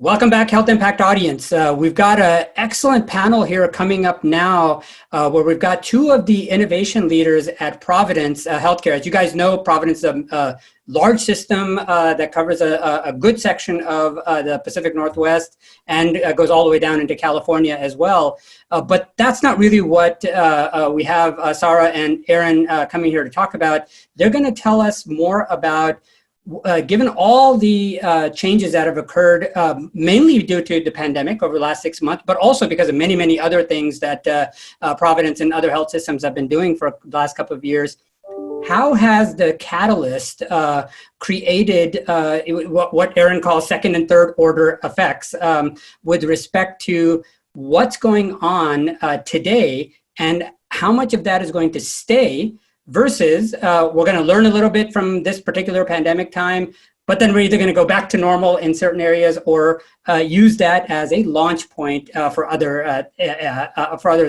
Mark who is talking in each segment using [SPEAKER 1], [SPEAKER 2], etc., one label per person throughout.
[SPEAKER 1] Welcome back, Health Impact audience. We've got an excellent panel here coming up now where we've got two of the innovation leaders at Providence Healthcare. As you guys know, Providence is a large system that covers a good section of the Pacific Northwest and goes all the way down into California as well. But that's not really what we have Sarah and Aaron coming here to talk about. They're going to tell us more about given all the changes that have occurred, mainly due to the pandemic over the last 6 months, but also because of many, many other things that Providence and other health systems have been doing for the last couple of years, how has the catalyst created what Aaron calls second and third order effects with respect to what's going on today and how much of that is going to stay versus we're going to learn a little bit from this particular pandemic time, but then we're either going to go back to normal in certain areas or use that as a launch point for other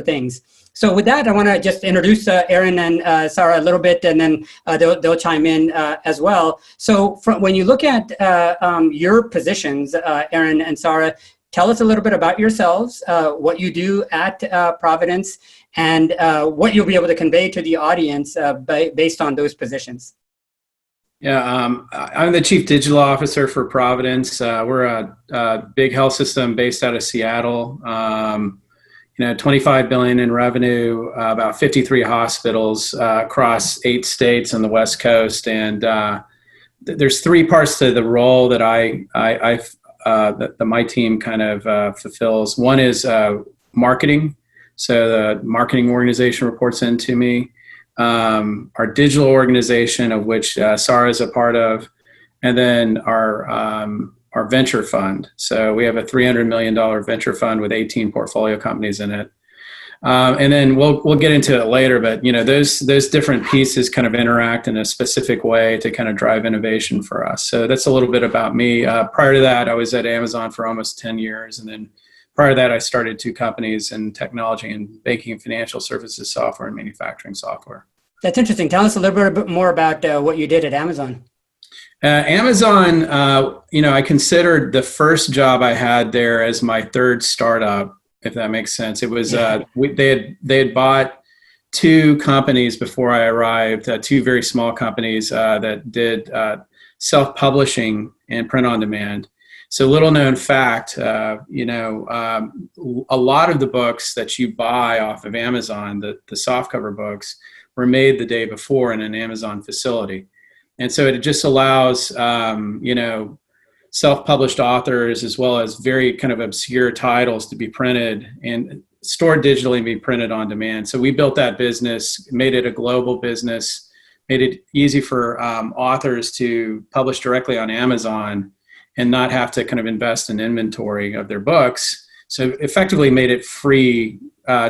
[SPEAKER 1] things. So with that, I want to just introduce Aaron and Sarah a little bit, and then they'll chime in as well. So when you look at your positions, Aaron and Sarah, tell us a little bit about yourselves, what you do at Providence, and what you'll be able to convey to the audience based on those positions.
[SPEAKER 2] Yeah, I'm the Chief Digital Officer for Providence. We're a big health system based out of Seattle. 25 billion in revenue, about 53 hospitals across 8 states on the West Coast, and there's 3 parts to the role that that my team kind of fulfills. One is marketing. So the marketing organization reports into me. Our digital organization, of which Sarah is a part of, and then our venture fund. So we have a $300 million venture fund with 18 portfolio companies in it. And then we'll get into it later, but those different pieces kind of interact in a specific way to kind of drive innovation for us. So that's a little bit about me. Prior to that, I was at Amazon for almost 10 years. And then prior to that, I started 2 companies in technology and banking and financial services software and manufacturing software.
[SPEAKER 1] That's interesting. Tell us a little bit more about what you did at Amazon.
[SPEAKER 2] Amazon, I considered the first job I had there as my third startup, if that makes sense. It was they had bought 2 companies before I arrived, 2 very small companies that did self-publishing and print on demand. So little known fact, a lot of the books that you buy off of Amazon, the softcover books, were made the day before in an Amazon facility. And so it just allows, self-published authors as well as very kind of obscure titles to be printed and stored digitally and be printed on demand. So we built that business, made it a global business, made it easy for authors to publish directly on Amazon and not have to kind of invest in inventory of their books. So effectively made it free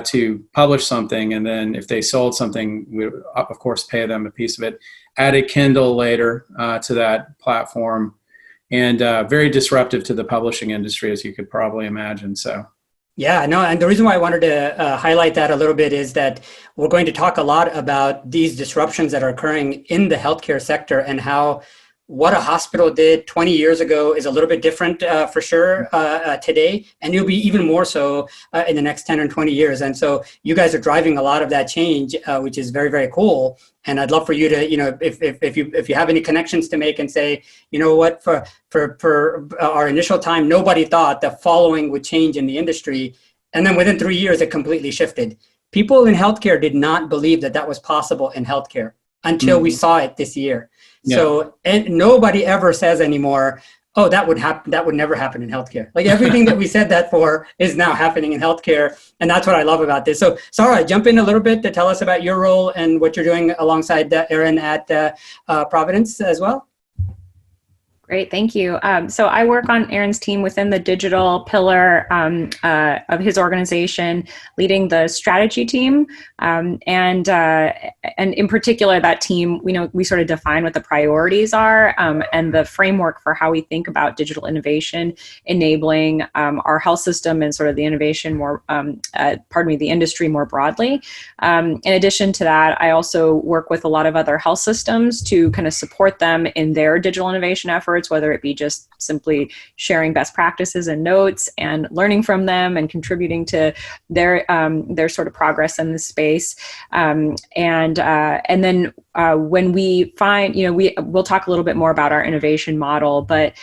[SPEAKER 2] to publish something, and then if they sold something, we would, of course, pay them a piece of it. Added Kindle later to that platform, and very disruptive to the publishing industry, as you could probably imagine. So.
[SPEAKER 1] Yeah, no, and the reason why I wanted to highlight that a little bit is that we're going to talk a lot about these disruptions that are occurring in the healthcare sector and how what a hospital did 20 years ago is a little bit different for sure today, and it'll be even more so in the next 10 or 20 years. And so you guys are driving a lot of that change, which is very, very cool. And I'd love for you to, if you have any connections to make and say, you know what, for our initial time, nobody thought the following would change in the industry. And then within 3 years, it completely shifted. People in healthcare did not believe that was possible in healthcare until we saw it this year. Yeah. So, and nobody ever says anymore, oh, that would happen. That would never happen in healthcare. Like everything that we said that for is now happening in healthcare. And that's what I love about this. So Sarah, jump in a little bit to tell us about your role and what you're doing alongside Aaron at Providence as well.
[SPEAKER 3] Great, thank you. So I work on Aaron's team within the digital pillar of his organization, leading the strategy team, and in particular that team, we sort of define what the priorities are and the framework for how we think about digital innovation, enabling our health system and sort of the innovation the industry more broadly. In addition to that, I also work with a lot of other health systems to kind of support them in their digital innovation efforts efforts, whether it be just simply sharing best practices and notes and learning from them and contributing to their sort of progress in the space. And then when we find, we'll talk a little bit more about our innovation model, but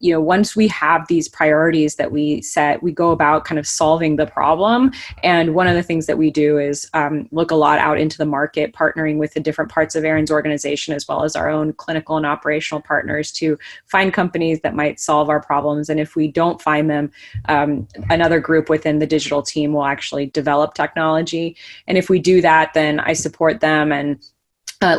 [SPEAKER 3] once we have these priorities that we set, we go about kind of solving the problem. And one of the things that we do is look a lot out into the market, partnering with the different parts of Aaron's organization, as well as our own clinical and operational partners, to find companies that might solve our problems. And if we don't find them, another group within the digital team will actually develop technology. And if we do that, then I support them and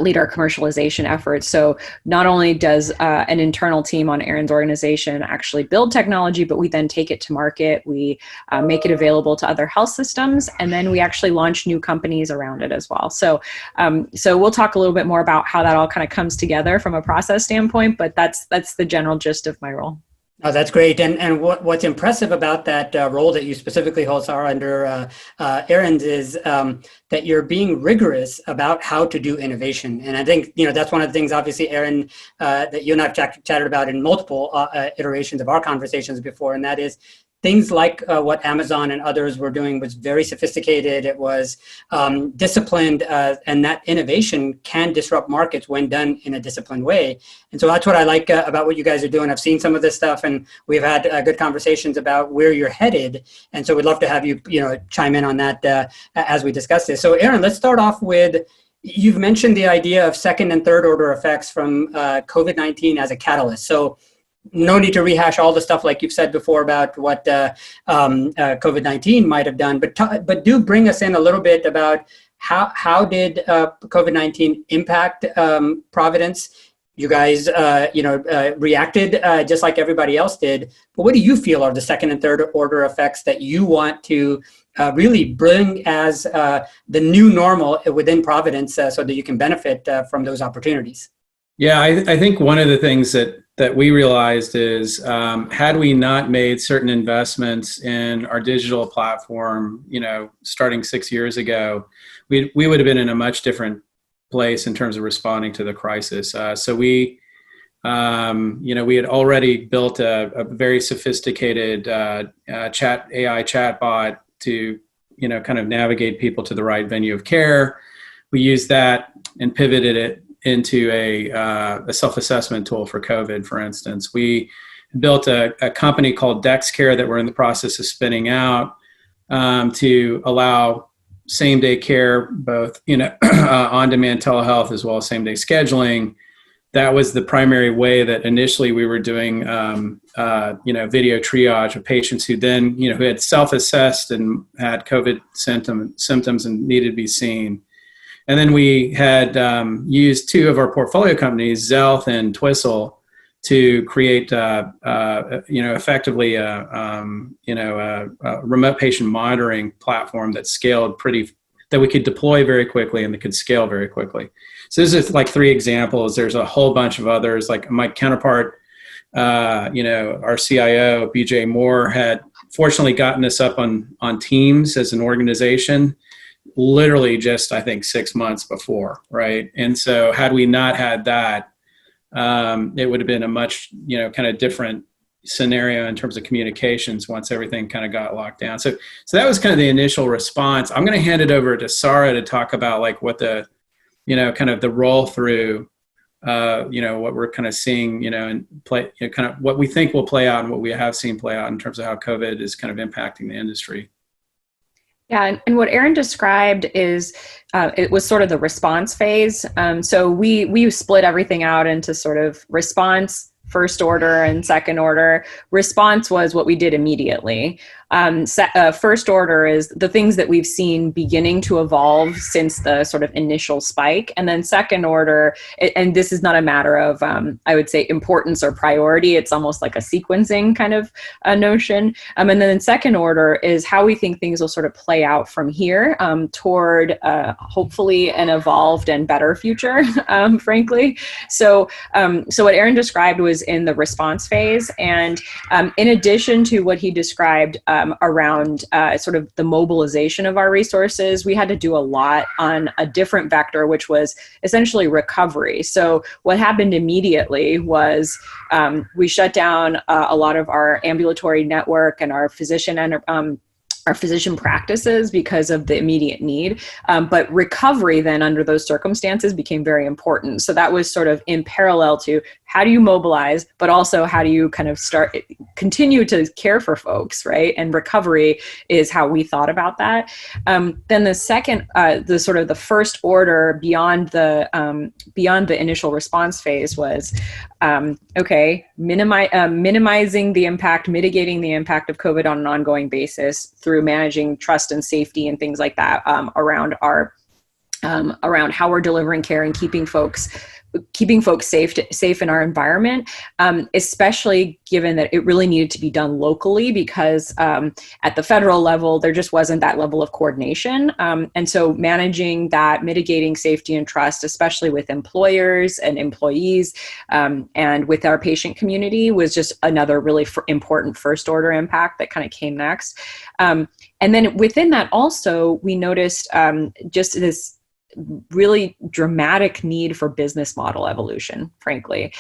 [SPEAKER 3] lead our commercialization efforts. So not only does an internal team on Aaron's organization actually build technology, but we then take it to market. We make it available to other health systems, and then we actually launch new companies around it as well. So we'll talk a little bit more about how that all kind of comes together from a process standpoint, but that's the general gist of my role.
[SPEAKER 1] Oh, that's great. And what's impressive about that role that you specifically hold, Sarah, under Aaron's, is that you're being rigorous about how to do innovation. And I think, that's one of the things, obviously, Aaron, that you and I have chatted about in multiple iterations of our conversations before, and that is things like what Amazon and others were doing was very sophisticated. It was disciplined, and that innovation can disrupt markets when done in a disciplined way. And so that's what I like about what you guys are doing. I've seen some of this stuff, and we've had good conversations about where you're headed. And so we'd love to have you, chime in on that as we discuss this. So Aaron, let's start off with, you've mentioned the idea of second and third order effects from COVID-19 as a catalyst. So no need to rehash all the stuff like you've said before about what COVID-19 might have done, but do bring us in a little bit about how did COVID-19 impact Providence? You guys, reacted just like everybody else did. But what do you feel are the second and third order effects that you want to really bring as the new normal within Providence so that you can benefit from those opportunities?
[SPEAKER 2] Yeah, I think one of the things that we realized is had we not made certain investments in our digital platform, starting 6 years ago, we would have been in a much different place in terms of responding to the crisis. So we had already built a very sophisticated AI chatbot to, kind of navigate people to the right venue of care. We used that and pivoted it into a self-assessment tool for COVID, for instance. We built a company called Dexcare that we're in the process of spinning out to allow same-day care, both on-demand telehealth as well as same-day scheduling. That was the primary way that initially we were doing video triage of patients who then who had self-assessed and had COVID symptoms and needed to be seen. And then we had used two of our portfolio companies, Zelth and Twistle, to create, effectively a remote patient monitoring platform that scaled that we could deploy very quickly and that could scale very quickly. So this is like 3 examples. There's a whole bunch of others. Like my counterpart, our CIO, BJ Moore, had fortunately gotten us up on Teams as an organization, literally just, I think, 6 months before, right? And so had we not had that, it would have been a much, kind of different scenario in terms of communications once everything kind of got locked down. So that was kind of the initial response. I'm going to hand it over to Sarah to talk about like what the, kind of the roll through, what we're kind of seeing, and play, kind of what we think will play out and what we have seen play out in terms of how COVID is kind of impacting the industry.
[SPEAKER 3] Yeah, and what Aaron described is it was sort of the response phase. So we split everything out into sort of response, first order, and second order. Response was what we did immediately. First order is the things that we've seen beginning to evolve since the sort of initial spike. And then second order, and this is not a matter of, I would say, importance or priority. It's almost like a sequencing kind of notion. And then second order is how we think things will sort of play out from here toward hopefully an evolved and better future, frankly. So what Aaron described was in the response phase. And in addition to what he described, around sort of the mobilization of our resources, we had to do a lot on a different vector, which was essentially recovery. So what happened immediately was we shut down a lot of our ambulatory network and our physician practices because of the immediate need. But recovery then under those circumstances became very important. So that was sort of in parallel to how do you mobilize, but also how do you kind of continue to care for folks, right? And recovery is how we thought about that. Then the second, the sort of the first order beyond the initial response phase was, minimizing the impact, mitigating the impact of COVID on an ongoing basis through managing trust and safety and things like that around how we're delivering care and keeping folks safe in our environment, especially given that it really needed to be done locally because at the federal level, there just wasn't that level of coordination. And so managing that, mitigating safety and trust, especially with employers and employees and with our patient community was just another really important first order impact that kind of came next. And then within that also, we noticed just this really dramatic need for business model evolution, frankly.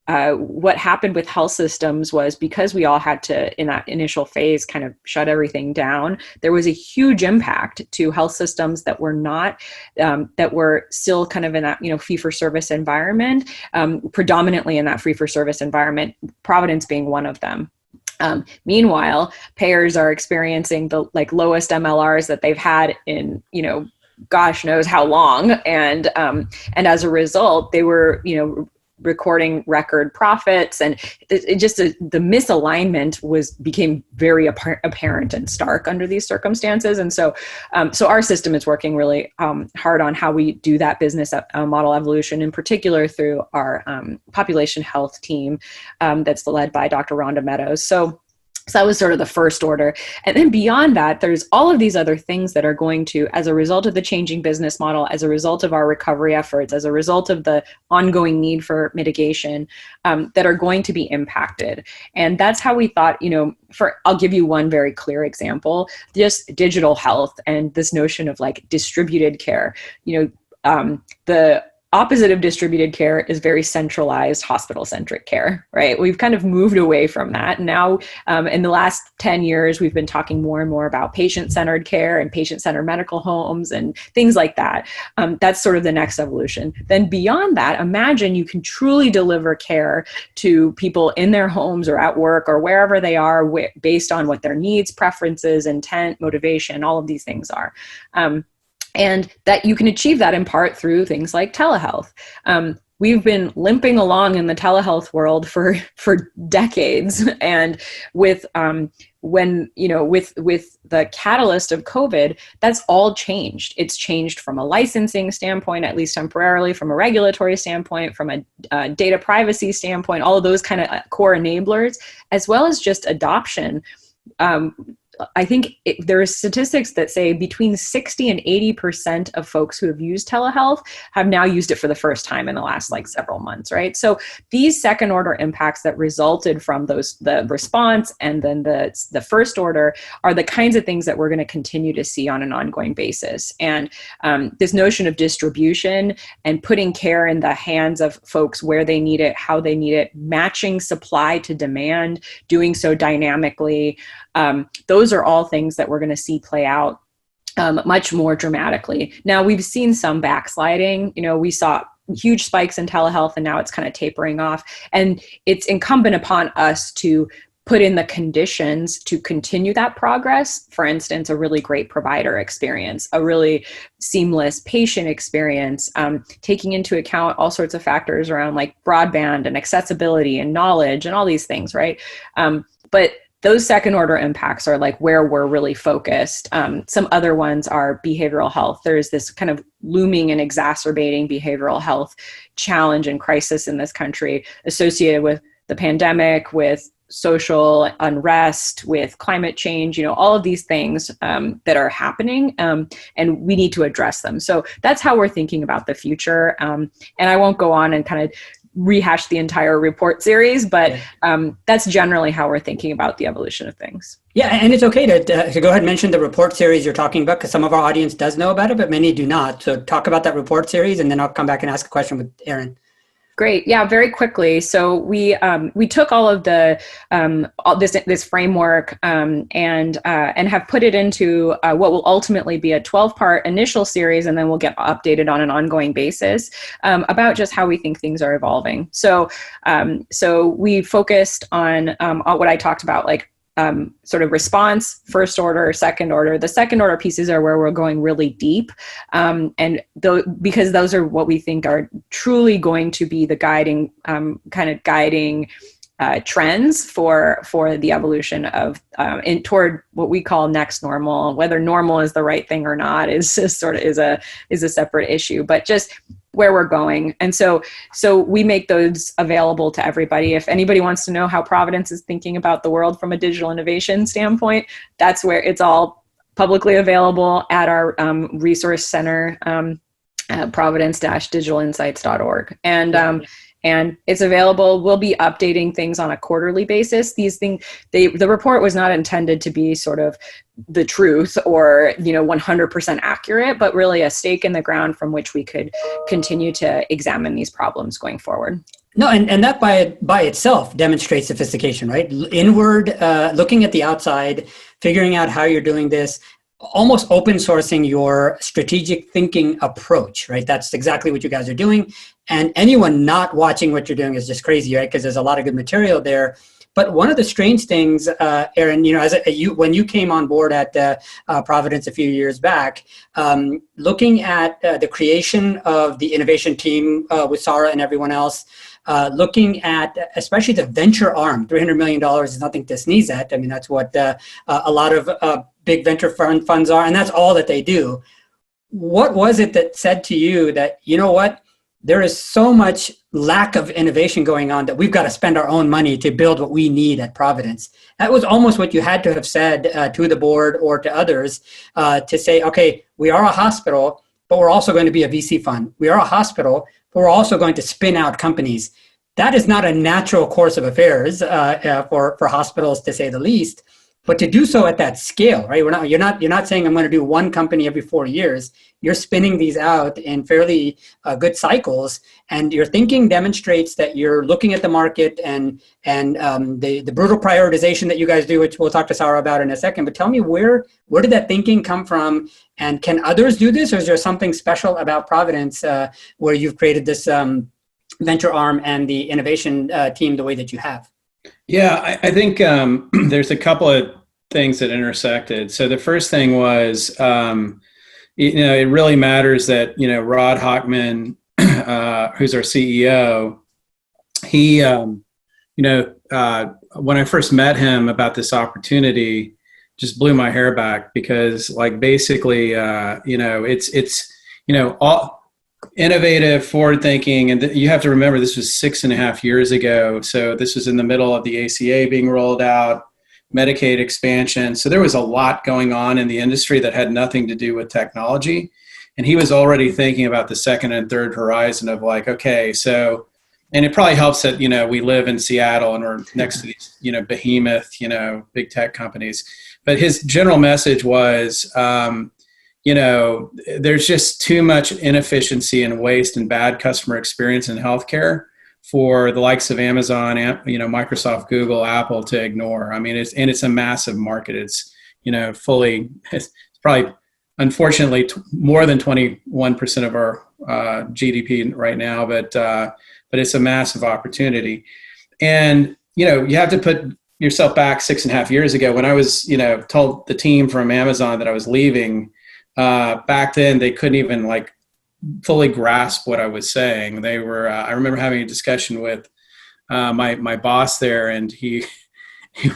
[SPEAKER 3] What happened with health systems was because we all had to, in that initial phase, kind of shut everything down, there was a huge impact to health systems that were not, that were still kind of in that, fee-for-service environment, predominantly in that fee-for-service environment, Providence being one of them. Meanwhile, payers are experiencing the lowest MLRs that they've had in, gosh knows how long. And as a result, they were, recording record profits, and the misalignment became very apparent and stark under these circumstances. And so our system is working really hard on how we do that business model evolution, in particular through our population health team that's led by Dr. Rhonda Meadows. So that was sort of the first order. And then beyond that, there's all of these other things that are going to, as a result of the changing business model, as a result of our recovery efforts, as a result of the ongoing need for mitigation, that are going to be impacted. And that's how we thought, I'll give you one very clear example, just digital health and this notion of distributed care. The opposite of distributed care is very centralized hospital-centric care, right? We've kind of moved away from that. Now, in the last 10 years, we've been talking more and more about patient-centered care and patient-centered medical homes and things like that. That's sort of the next evolution. Then beyond that, imagine you can truly deliver care to people in their homes or at work or wherever they are based on what their needs, preferences, intent, motivation, all of these things are. And that you can achieve that in part through things like telehealth. We've been limping along in the telehealth world for decades, and with the catalyst of COVID, that's all changed. It's changed from a licensing standpoint, at least temporarily, from a regulatory standpoint, from a data privacy standpoint, all of those kind of core enablers, as well as just adoption. I think there are statistics that say between 60 and 80% of folks who have used telehealth have now used it for the first time in the last several months, right? So these second order impacts that resulted from the response and then the first order are the kinds of things that we're going to continue to see on an ongoing basis. And this notion of distribution and putting care in the hands of folks where they need it, how they need it, matching supply to demand, doing so dynamically, those are all things that we're going to see play out much more dramatically. Now, we've seen some backsliding. We saw huge spikes in telehealth, and now it's kind of tapering off. And it's incumbent upon us to put in the conditions to continue that progress. For instance, a really great provider experience, a really seamless patient experience, taking into account all sorts of factors around broadband and accessibility and knowledge and all these things, right? But those second order impacts are where we're really focused. Some other ones are behavioral health. There's this kind of looming and exacerbating behavioral health challenge and crisis in this country associated with the pandemic, with social unrest, with climate change, all of these things that are happening, and we need to address them. So that's how we're thinking about the future. And I won't go on and kind of rehash the entire report series, but that's generally how we're thinking about the evolution of things.
[SPEAKER 1] Yeah, and it's okay to go ahead and mention the report series you're talking about, because some of our audience does know about it, but many do not. So talk about that report series, and then I'll come back and ask a question with Erin.
[SPEAKER 3] Great. Yeah, very quickly. So we took all of the this framework and have put it into what will ultimately be a 12-part initial series, and then we'll get updated on an ongoing basis about just how we think things are evolving. So we focused on what I talked about, like sort of response, first order, second order. The second order pieces are where we're going really deep. Because those are what we think are truly going to be the guiding trends for the evolution of toward what we call next normal. Whether normal is the right thing or not is a separate issue, but just where we're going. And so we make those available to everybody. If anybody wants to know how Providence is thinking about the world from a digital innovation standpoint, that's where it's all publicly available at our resource center, providence-digitalinsights.org. And it's available. We'll be updating things on a quarterly basis. These things, the report was not intended to be sort of the truth or 100% accurate, but really a stake in the ground from which we could continue to examine these problems going forward.
[SPEAKER 1] No, and that by itself demonstrates sophistication, right? Inward, looking at the outside, figuring out how you're doing this, almost open sourcing your strategic thinking approach, right? That's exactly what you guys are doing. And anyone not watching what you're doing is just crazy, right? Because there's a lot of good material there. But one of the strange things, Erin, when you came on board at Providence a few years back, looking at the creation of the innovation team with Sarah and everyone else, looking at especially the venture arm, $300 million is nothing to sneeze at. I mean, that's what a lot of big venture funds are, and that's all that they do. What was it that said to you that, you know what, there is so much lack of innovation going on that we've got to spend our own money to build what we need at Providence? That was almost what you had to have said to the board or to others to say, okay, we are a hospital, but we're also going to be a VC fund. We are a hospital, but we're also going to spin out companies. That is not a natural course of affairs for hospitals, to say the least. But to do so at that scale, right? You're not saying I'm going to do one company every 4 years. You're spinning these out in fairly good cycles, and your thinking demonstrates that you're looking at the market and the brutal prioritization that you guys do, which we'll talk to Sarah about in a second. But tell me, where did that thinking come from, and can others do this, or is there something special about Providence where you've created this venture arm and the innovation team the way that you have?
[SPEAKER 2] Yeah, I think there's a couple of things that intersected. So the first thing was, it really matters that, Rod Hochman, who's our CEO, he, when I first met him about this opportunity, just blew my hair back, because basically, it's all innovative, forward thinking. And you have to remember, this was 6.5 years ago. So this was in the middle of the ACA being rolled out, Medicaid expansion. So there was a lot going on in the industry that had nothing to do with technology. And he was already thinking about the second and third horizon of okay, so, and it probably helps that, we live in Seattle and we're next to these, behemoth, big tech companies. But his general message was, there's just too much inefficiency and waste and bad customer experience in healthcare for the likes of Amazon, Microsoft, Google, Apple to ignore. I mean, it's a massive market. It's, it's probably, unfortunately, more than 21% of our GDP right now, but it's a massive opportunity. And, you have to put yourself back 6.5 years ago when I was, told the team from Amazon that I was leaving. Back then, they couldn't even fully grasp what I was saying. They were. I remember having a discussion with my boss there, and he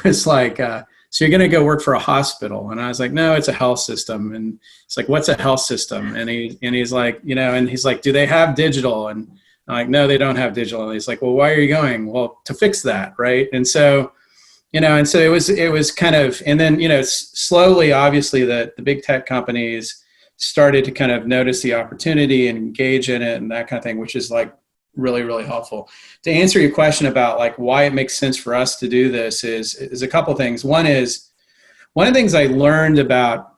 [SPEAKER 2] was like, "So you're going to go work for a hospital?" And I was like, "No, it's a health system." And it's like, "What's a health system?" And he's like, and he's like, "Do they have digital?" And I'm like, "No, they don't have digital." And he's like, "Well, why are you going?" "Well, to fix that, right?" And so. And so it was kind of, and then, slowly, obviously, the big tech companies started to kind of notice the opportunity and engage in it and that kind of thing, which is really, really helpful. To answer your question about like why it makes sense for us to do this is a couple things. One of the things I learned about,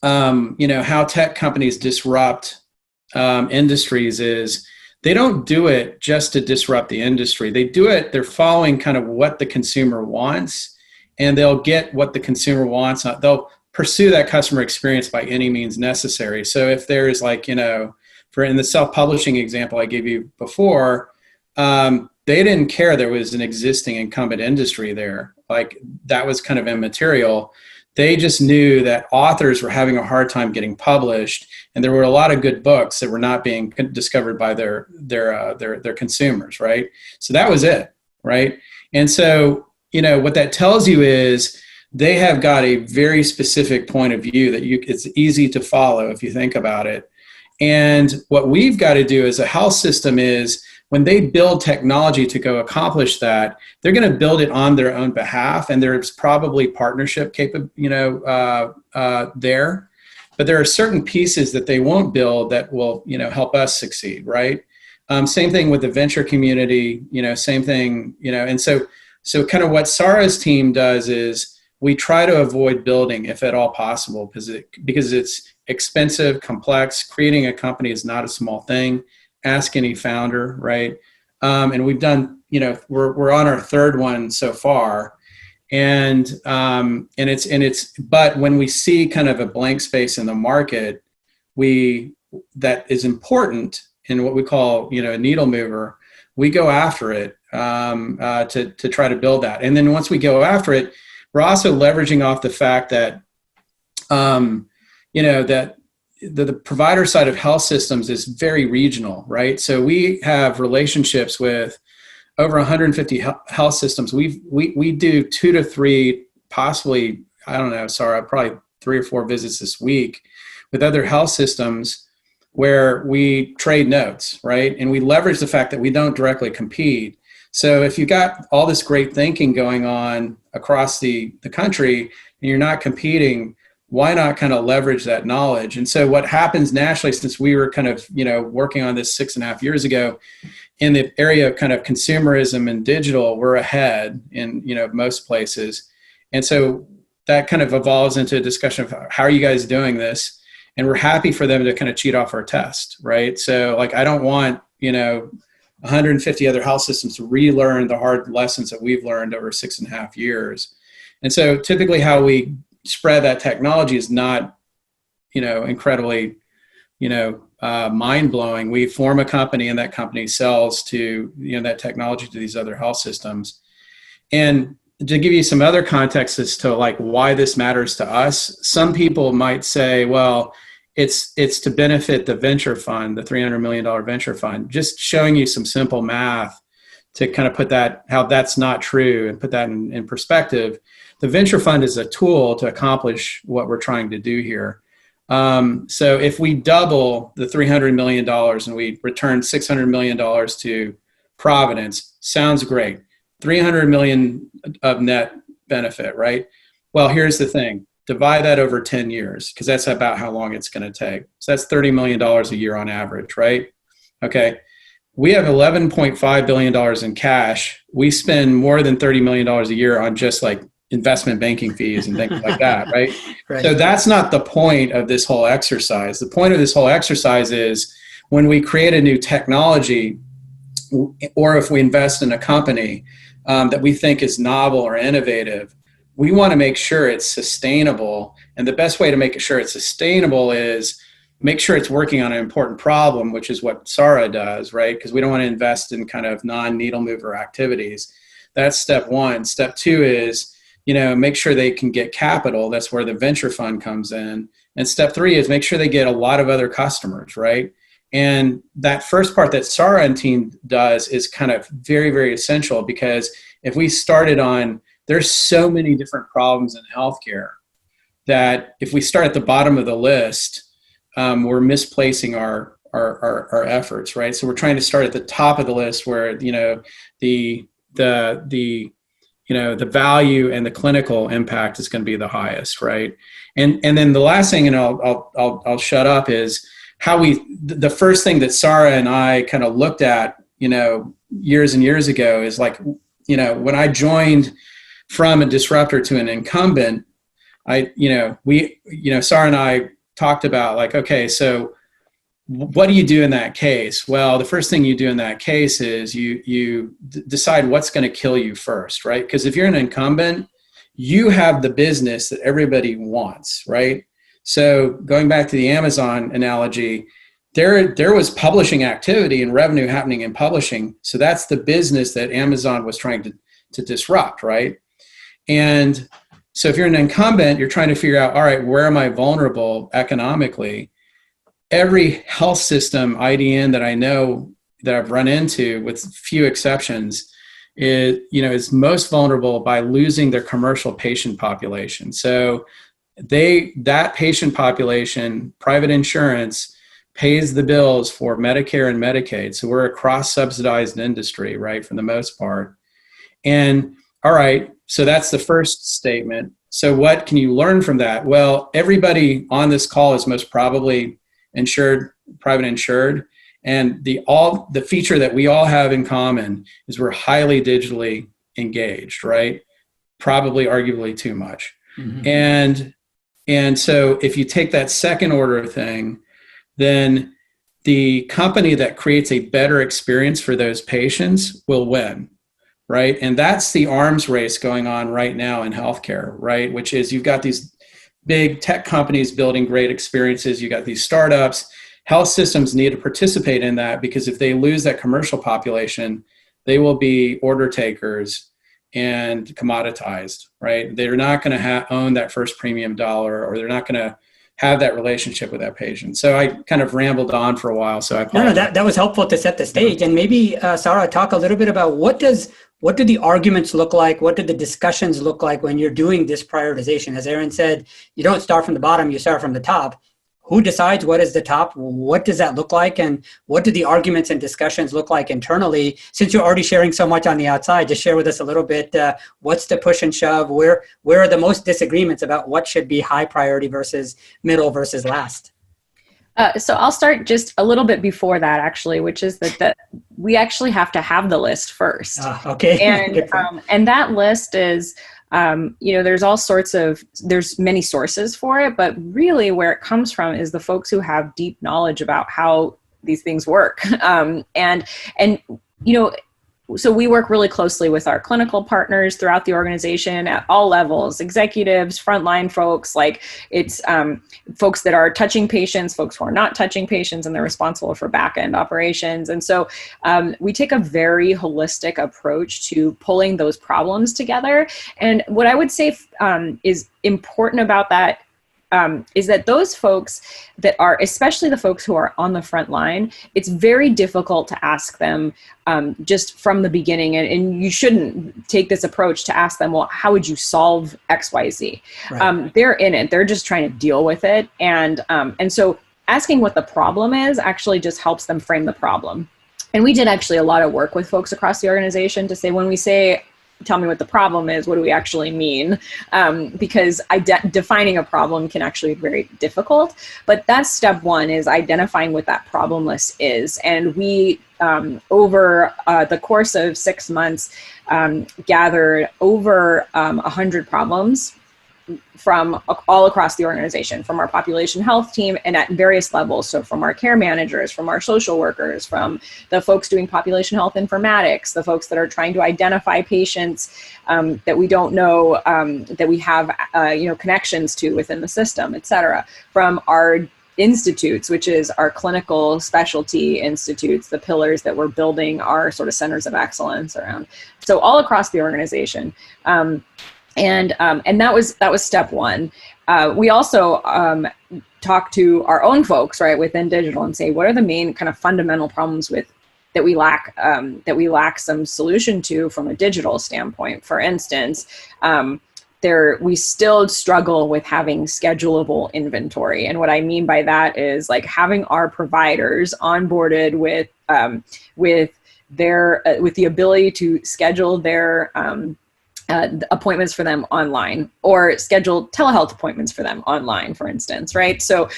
[SPEAKER 2] how tech companies disrupt industries is they don't do it just to disrupt the industry. They're following kind of what the consumer wants, and they'll get what the consumer wants. They'll pursue that customer experience by any means necessary. So if there's like, in the self-publishing example I gave you before, they didn't care there was an existing incumbent industry there. Like that was kind of immaterial. They just knew that authors were having a hard time getting published, and there were a lot of good books that were not being discovered by their consumers, right? So that was it, right? And so, what that tells you is they have got a very specific point of view that it's easy to follow if you think about it. And what we've got to do as a health system is when they build technology to go accomplish that, they're going to build it on their own behalf, and there's probably partnership there. But there are certain pieces that they won't build that will, help us succeed, right? Same thing with the venture community, same thing, and so kind of what Sarah's team does is we try to avoid building, if at all possible, because it's expensive, complex. Creating a company is not a small thing. Ask any founder, right? And we've done, we're on our third one so far, but when we see kind of a blank space in the market, that is important in what we call, a needle mover. We go after it to try to build that, and then once we go after it, we're also leveraging off the fact that, that the provider side of health systems is very regional, right? So we have relationships with over 150 health systems. We do 2 to 3, possibly, I don't know, Sarah, probably 3 or 4 visits this week with other health systems where we trade notes, right? And we leverage the fact that we don't directly compete. So if you got all this great thinking going on across the country and you're not competing, why not kind of leverage that knowledge? And so what happens nationally, since we were kind of, working on this 6.5 years ago, in the area of kind of consumerism and digital, we're ahead in, most places. And so that kind of evolves into a discussion of how are you guys doing this? And we're happy for them to kind of cheat off our test, right? So like, I don't want, 150 other health systems to relearn the hard lessons that we've learned over 6.5 years. And so typically how we spread that technology is not, incredibly, mind-blowing. We form a company, and that company sells to, that technology to these other health systems. And to give you some other context as to like why this matters to us, some people might say, well, it's to benefit the venture fund, the $300 million venture fund. Just showing you some simple math to kind of put that, how that's not true, and put that in perspective. The venture fund is a tool to accomplish what we're trying to do here. So if we double the $300 million and we return $600 million to Providence, sounds great. 300 million of net benefit, right? Well, here's the thing. Divide that over 10 years, because that's about how long it's going to take. So that's $30 million a year on average, right? Okay. We have $11.5 billion in cash. We spend more than $30 million a year on just like investment banking fees and things like that, right? Right? So that's not the point of this whole exercise. The point of this whole exercise is when we create a new technology, or if we invest in a company that we think is novel or innovative, we want to make sure it's sustainable. And the best way to make sure it's sustainable is make sure it's working on an important problem, which is what Sarah does, right? Because we don't want to invest in kind of non-needle mover activities. That's step one. Step two is, make sure they can get capital. That's where the venture fund comes in. And step three is make sure they get a lot of other customers, right? And that first part that Sarah and team does is kind of very, very essential, because if we started on, there's so many different problems in healthcare that if we start at the bottom of the list, we're misplacing our efforts, right? So we're trying to start at the top of the list where, the value and the clinical impact is going to be the highest, right? And then the last thing, and I'll shut up, is how the first thing that Sarah and I kind of looked at years and years ago is like, when I joined from a disruptor to an incumbent, Sarah and I talked about like, okay, so what do you do in that case? Well, the first thing you do in that case is you decide what's going to kill you first, right? Because if you're an incumbent, you have the business that everybody wants, right? So going back to the Amazon analogy, there was publishing activity and revenue happening in publishing. So that's the business that Amazon was trying to disrupt, right? And so if you're an incumbent, you're trying to figure out, all right, where am I vulnerable economically? Every health system IDN that I know that I've run into, with few exceptions, is most vulnerable by losing their commercial patient population. So that patient population, private insurance, pays the bills for Medicare and Medicaid. So we're a cross-subsidized industry, right, for the most part. And all right, so that's the first statement. So what can you learn from that? Well, everybody on this call is most probably insured, private insured. And the feature that we all have in common is we're highly digitally engaged, right? Probably arguably too much. Mm-hmm. And so if you take that second order thing, then the company that creates a better experience for those patients will win, right? And that's the arms race going on right now in healthcare, right? Which is you've got these big tech companies building great experiences. You got these startups. Health systems need to participate in that, because if they lose that commercial population, they will be order takers and commoditized, right? They're not going to own that first premium dollar, or they're not going to have that relationship with that patient. So I kind of rambled on for a while. So I apologize.
[SPEAKER 1] No, that was helpful to set the stage. And maybe, Sarah, talk a little bit about what do the arguments look like? What do the discussions look like when you're doing this prioritization? As Aaron said, you don't start from the bottom, you start from the top. Who decides what is the top? What does that look like? And what do the arguments and discussions look like internally? Since you're already sharing so much on the outside, just share with us a little bit, what's the push and shove? Where are the most disagreements about what should be high priority versus middle versus last?
[SPEAKER 3] So I'll start just a little bit before that, actually, which is that we actually have to have the list first.
[SPEAKER 1] Okay.
[SPEAKER 3] And that list is, there's many sources for it, but really where it comes from is the folks who have deep knowledge about how these things work. So we work really closely with our clinical partners throughout the organization at all levels, executives, frontline folks, like it's folks that are touching patients, folks who are not touching patients, and they're responsible for back-end operations. And so we take a very holistic approach to pulling those problems together. And what I would say is important about that is that those folks that are, especially the folks who are on the front line, it's very difficult to ask them just from the beginning. And you shouldn't take this approach to ask them, well, how would you solve X, Y, Z? Right. They're in it. They're just trying to deal with it. And so asking what the problem is actually just helps them frame the problem. And we did actually a lot of work with folks across the organization to say, when we say, tell me what the problem is, what do we actually mean? Because defining a problem can actually be very difficult. But that's step one, is identifying what that problem list is. And we, over the course of 6 months, gathered over 100 problems from all across the organization, from our population health team and at various levels. So from our care managers, from our social workers, from the folks doing population health informatics, the folks that are trying to identify patients that we don't know, that we have connections to within the system, et cetera. From our institutes, which is our clinical specialty institutes, the pillars that we're building our sort of centers of excellence around. So all across the organization. And that was step one. We also talk to our own folks, right, within digital, and say, what are the main kind of fundamental problems that we lack some solution to from a digital standpoint. For instance, we still struggle with having schedulable inventory, and what I mean by that is like having our providers onboarded with the ability to schedule their appointments for them online, or schedule telehealth appointments for them online, for instance, right? So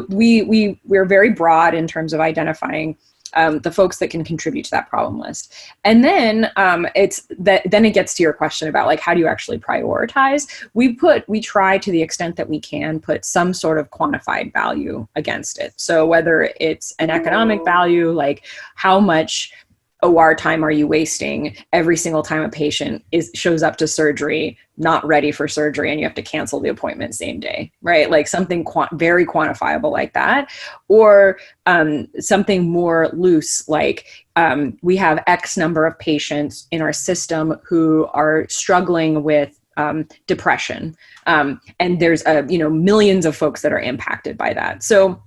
[SPEAKER 3] we're very broad in terms of identifying the folks that can contribute to that problem list. And then then it gets to your question about like, how do you actually prioritize? We try to the extent that we can put some sort of quantified value against it. So whether it's an economic value, like how much OR time are you wasting every single time a patient shows up to surgery, not ready for surgery, and you have to cancel the appointment same day, right? Like something very quantifiable like that, or something more loose, like we have X number of patients in our system who are struggling with depression, and there's millions of folks that are impacted by that. So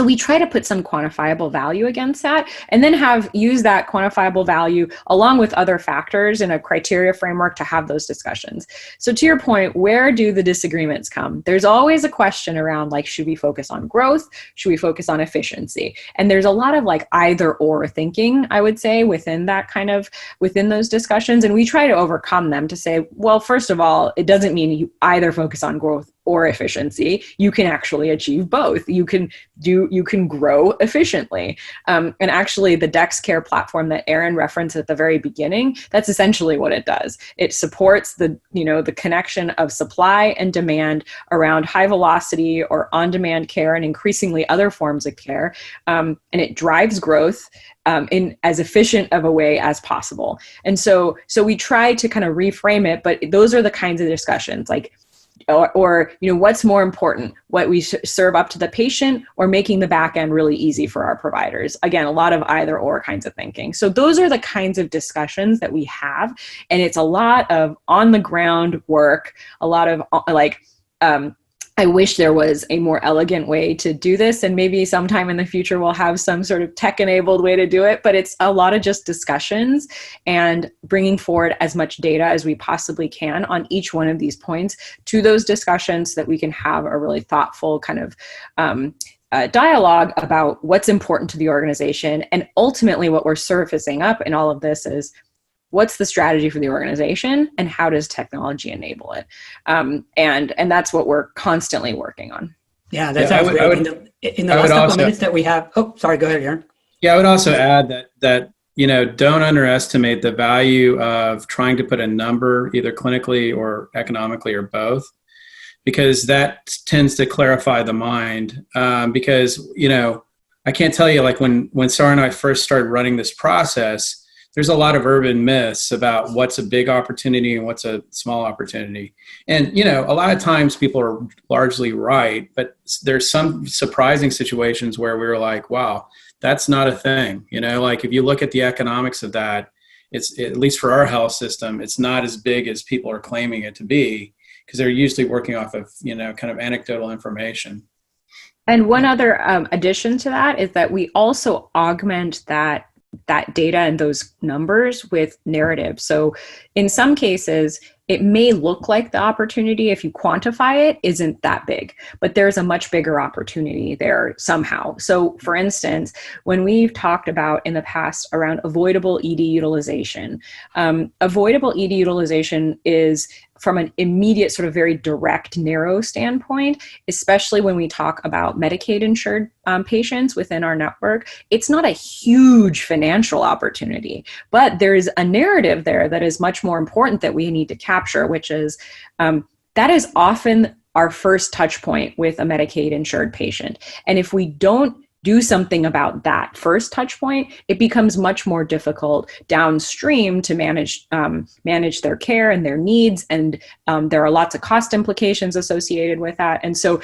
[SPEAKER 3] we try to put some quantifiable value against that, and then use that quantifiable value along with other factors in a criteria framework to have those discussions. So to your point, where do the disagreements come? There's always a question around like, should we focus on growth? Should we focus on efficiency? And there's a lot of like either or thinking, I would say, within those discussions. And we try to overcome them to say, well, first of all, it doesn't mean you either focus on growth or efficiency. You can actually achieve both. You can grow efficiently. And actually the Dexcare platform that Aaron referenced at the very beginning, that's essentially what it does. It supports the connection of supply and demand around high velocity or on-demand care and increasingly other forms of care. And it drives growth in as efficient of a way as possible. And so we try to kind of reframe it, but those are the kinds of discussions, like, or what's more important, what we serve up to the patient or making the back end really easy for our providers. Again, a lot of either or kinds of thinking. So those are the kinds of discussions that we have. And it's a lot of on the ground work, a lot of I wish there was a more elegant way to do this, and maybe sometime in the future we'll have some sort of tech-enabled way to do it, but it's a lot of just discussions and bringing forward as much data as we possibly can on each one of these points to those discussions so that we can have a really thoughtful kind of dialogue about what's important to the organization. And ultimately what we're surfacing up in all of this is, what's the strategy for the organization and how does technology enable it? And that's what we're constantly working on.
[SPEAKER 1] Yeah, that sounds great. In the last couple of minutes that we have, oh, sorry, go ahead, Aaron.
[SPEAKER 2] Yeah, I would also add that don't underestimate the value of trying to put a number either clinically or economically or both, because that tends to clarify the mind. Because, I can't tell you, like when Sarah and I first started running this process, there's a lot of urban myths about what's a big opportunity and what's a small opportunity. And, a lot of times people are largely right, but there's some surprising situations where we were like, wow, that's not a thing. Like if you look at the economics of that, it's, at least for our health system, it's not as big as people are claiming it to be, because they're usually working off of, kind of anecdotal information.
[SPEAKER 3] And one other addition to that is that we also augment that data and those numbers with narrative. So in some cases, it may look like the opportunity, if you quantify it, isn't that big, but there's a much bigger opportunity there somehow. So for instance, when we've talked about in the past around avoidable ED utilization, avoidable ED utilization is from an immediate sort of very direct, narrow standpoint, especially when we talk about Medicaid insured patients within our network, it's not a huge financial opportunity, but there's a narrative there that is much more important that we need to capture, which is that is often our first touch point with a Medicaid insured patient. And if we don't do something about that first touch point, it becomes much more difficult downstream to manage their care and their needs. And there are lots of cost implications associated with that. And so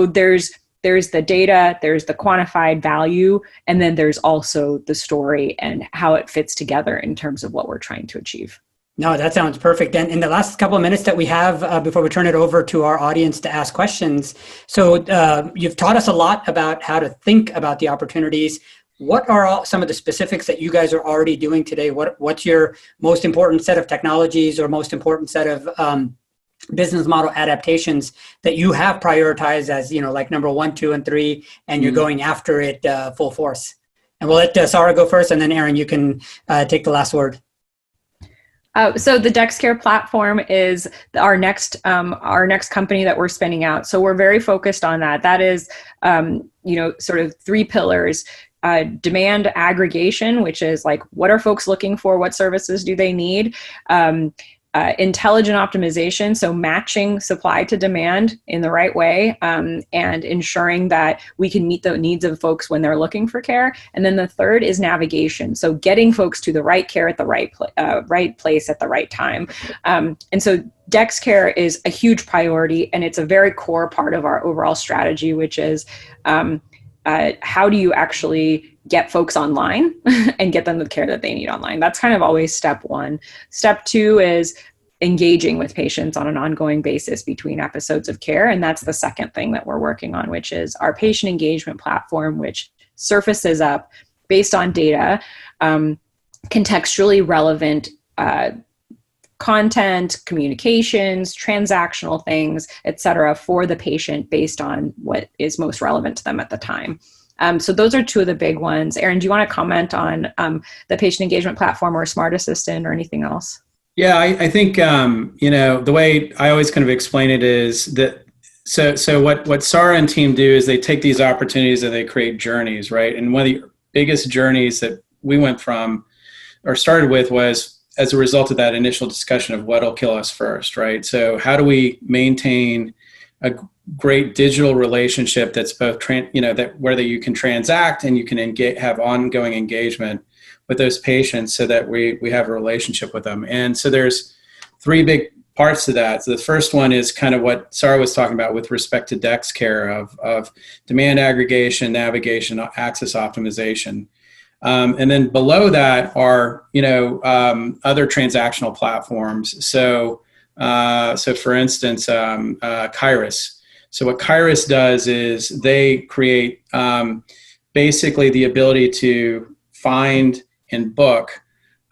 [SPEAKER 3] there's the data, there's the quantified value, and then there's also the story and how it fits together in terms of what we're trying to achieve.
[SPEAKER 1] No, that sounds perfect. And in the last couple of minutes that we have before we turn it over to our audience to ask questions, so you've taught us a lot about how to think about the opportunities. What are some of the specifics that you guys are already doing today? What's your most important set of technologies or most important set of business model adaptations that you have prioritized as, like number 1, 2, and 3, and you're going after it full force? And we'll let Sarah go first, and then Aaron, you can take the last word.
[SPEAKER 3] So the Dexcare platform is our next company that we're spinning out. So we're very focused on that. That is, sort of 3 pillars: demand aggregation, which is like, what are folks looking for? What services do they need? Intelligent optimization, so matching supply to demand in the right way, and ensuring that we can meet the needs of folks when they're looking for care. And then the third is navigation, so getting folks to the right care at the right place at the right time. And so Dexcare is a huge priority, and it's a very core part of our overall strategy, which is how do you actually get folks online and get them the care that they need online? That's kind of always step one. Step two is engaging with patients on an ongoing basis between episodes of care. And that's the second thing that we're working on, which is our patient engagement platform, which surfaces up based on data, contextually relevant content, communications, transactional things, et cetera, for the patient based on what is most relevant to them at the time. So those are two of the big ones. Erin, do you want to comment on the patient engagement platform or Smart Assistant or anything else?
[SPEAKER 2] Yeah, I think, the way I always kind of explain it is that, so what Sarah and team do is they take these opportunities and they create journeys, right? And one of the biggest journeys that we went from or started with was as a result of that initial discussion of what'll kill us first, right? So how do we maintain a great digital relationship that's both, that whether you can transact and you can have ongoing engagement with those patients so that we have a relationship with them. And so there's three big parts to that. So the first one is kind of what Sarah was talking about with respect to Dexcare of demand aggregation, navigation, access optimization. And then below that are, other transactional platforms. So for instance, Kairos. So what Kairos does is they create basically the ability to find and book,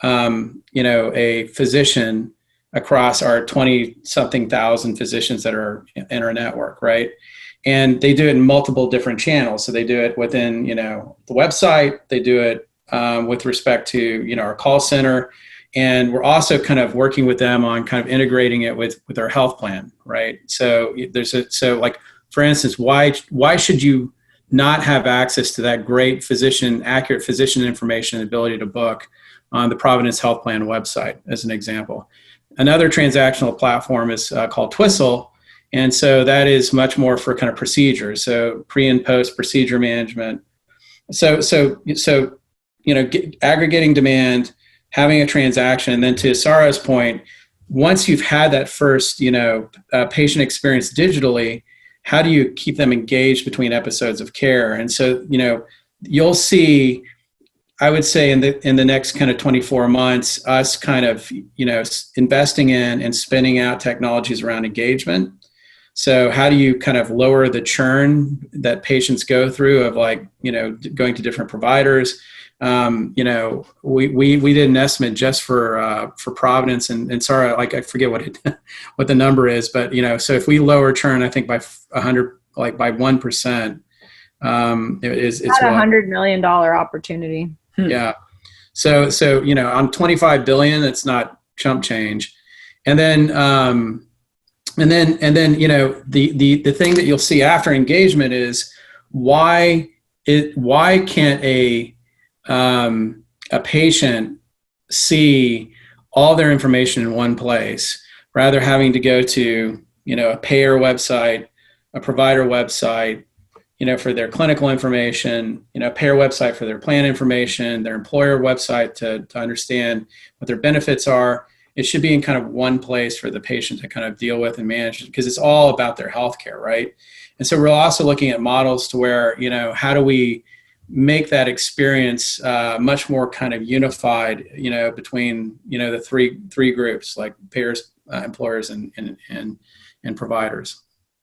[SPEAKER 2] a physician across our 20-something thousand physicians that are in our network, right? And they do it in multiple different channels. So they do it within, the website. They do it with respect to, our call center. And we're also kind of working with them on kind of integrating it with our health plan, right? So like, for instance, why should you not have access to that great accurate physician information and ability to book on the Providence Health Plan website, as an example? Another transactional platform is called Twistle. And so that is much more for kind of procedures. So pre and post procedure management. So aggregating demand, having a transaction, and then to Sarah's point, once you've had that first, patient experience digitally, how do you keep them engaged between episodes of care? And so, you'll see, I would say in the next kind of 24 months, us kind of, investing in and spinning out technologies around engagement. So how do you kind of lower the churn that patients go through of going to different providers? We did an estimate just for Providence and Sarah, I forget what the number is, but so if we lower churn, I think by 1%, it's
[SPEAKER 3] about $100 million opportunity.
[SPEAKER 2] Yeah. So on 25 billion, it's not chump change. And then the thing that you'll see after engagement is why can't a patient see all their information in one place, rather having to go to, a payer website, a provider website, for their clinical information, payer website for their plan information, their employer website to understand what their benefits are. It should be in kind of one place for the patient to kind of deal with and manage, because it's all about their healthcare, right? And so we're also looking at models to where, how do we make that experience much more kind of unified, between, the three groups like payers, employers, and providers.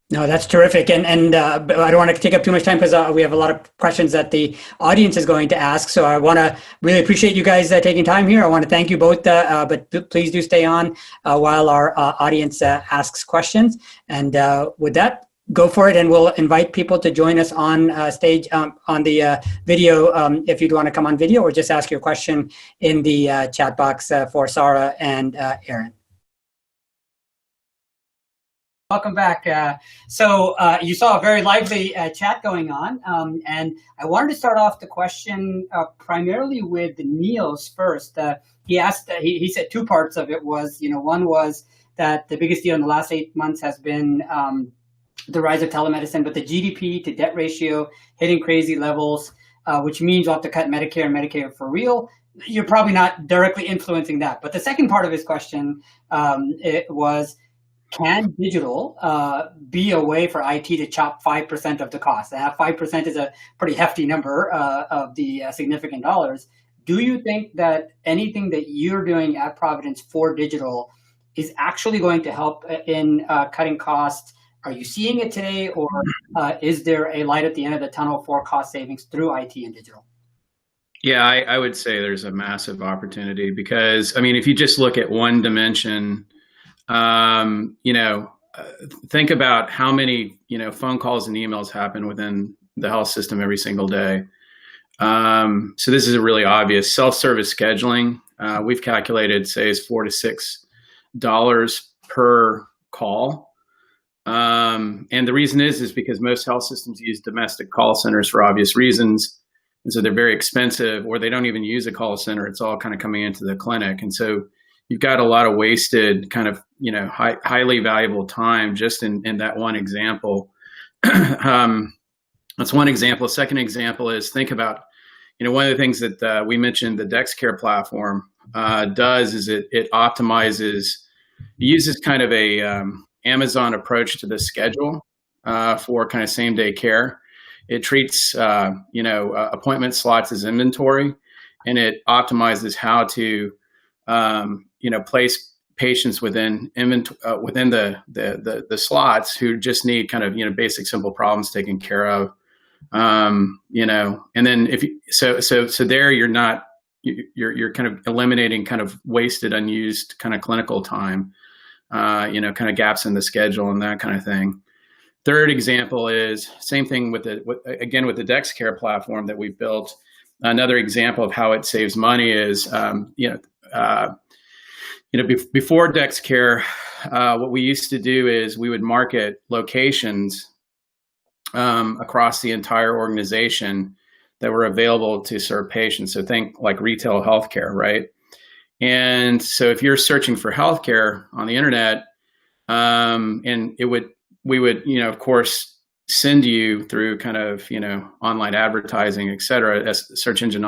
[SPEAKER 1] No, that's terrific. And I don't want to take up too much time because we have a lot of questions that the audience is going to ask. So I want to really appreciate you guys taking time here. I want to thank you both, but please do stay on while our audience asks questions. And with that, go for it. And we'll invite people to join us on stage on the video if you'd want to come on video, or just ask your question in the chat box for Sarah and Erin. Welcome back. You saw a very lively chat going on, and I wanted to start off the question primarily with Niels first. He asked, he said two parts of it was, one was that the biggest deal in the last 8 months has been the rise of telemedicine, but the GDP to debt ratio hitting crazy levels, which means we'll have to cut Medicare and Medicaid for real. You're probably not directly influencing that. But the second part of his question it was, can digital be a way for IT to chop 5% of the cost? And that 5% is a pretty hefty number of the significant dollars. Do you think that anything that you're doing at Providence for digital is actually going to help in cutting costs? Are you seeing it today, or is there a light at the end of the tunnel for cost savings through IT and digital?
[SPEAKER 2] Yeah, I would say there's a massive opportunity because, I mean, if you just look at one dimension, think about how many, phone calls and emails happen within the health system every single day. So this is a really obvious self-service scheduling. We've calculated, say, is $4 to $6 per call. And the reason is because most health systems use domestic call centers for obvious reasons. And so they're very expensive, or they don't even use a call center. It's all kind of coming into the clinic. And so you've got a lot of wasted kind of, highly valuable time just in that one example. That's one example. Second example is think about, one of the things that we mentioned the Dexcare platform does is it optimizes, it uses kind of a Amazon approach to the schedule for kind of same day care. It treats, appointment slots as inventory, and it optimizes how to, place patients within the slots who just need kind of, basic, simple problems taken care of. And then so there you're kind of eliminating kind of wasted, unused kind of clinical time, kind of gaps in the schedule and that kind of thing. Third example is same thing with the Dexcare platform that we've built. Another example of how it saves money is, before Dexcare, what we used to do is we would market locations across the entire organization that were available to serve patients. So think like retail healthcare, right? And so if you're searching for healthcare on the internet, and we would, of course, send you through kind of, online advertising, et cetera, as search engine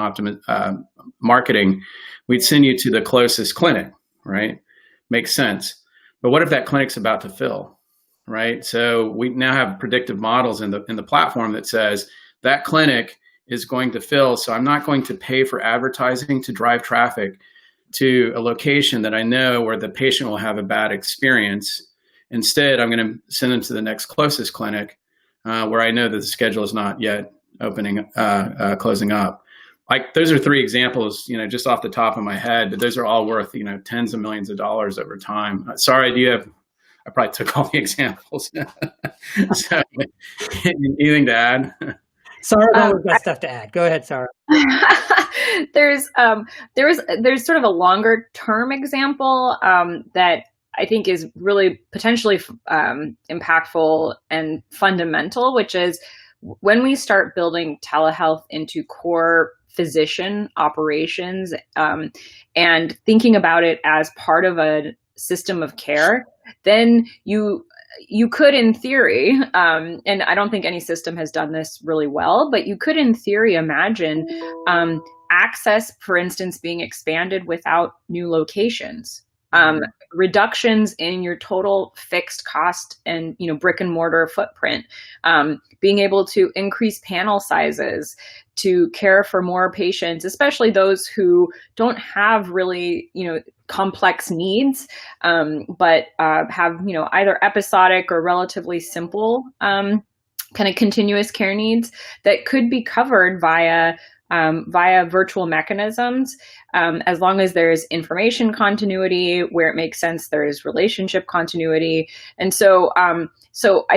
[SPEAKER 2] marketing, we'd send you to the closest clinic, right? Makes sense. But what if that clinic's about to fill, right? So we now have predictive models in the platform that says that clinic is going to fill. So I'm not going to pay for advertising to drive traffic to a location that I know where the patient will have a bad experience. Instead, I'm going to send them to the next closest clinic where I know that the schedule is not yet closing up. Like those are three examples, just off the top of my head, but those are all worth, tens of millions of dollars over time. Sorry, I probably took all the examples. So, anything to add?
[SPEAKER 1] Sarah, we've got stuff to add. Go ahead, Sarah.
[SPEAKER 3] There's sort of a longer term example that I think is really potentially impactful and fundamental, which is when we start building telehealth into core physician operations and thinking about it as part of a system of care, then you could, in theory, and I don't think any system has done this really well, but you could, in theory, imagine access, for instance, being expanded without new locations. Reductions in your total fixed cost and brick and mortar footprint, being able to increase panel sizes to care for more patients, especially those who don't have really complex needs, but have either episodic or relatively simple kind of continuous care needs that could be covered via virtual mechanisms, as long as there's information continuity where it makes sense, there's relationship continuity. And so I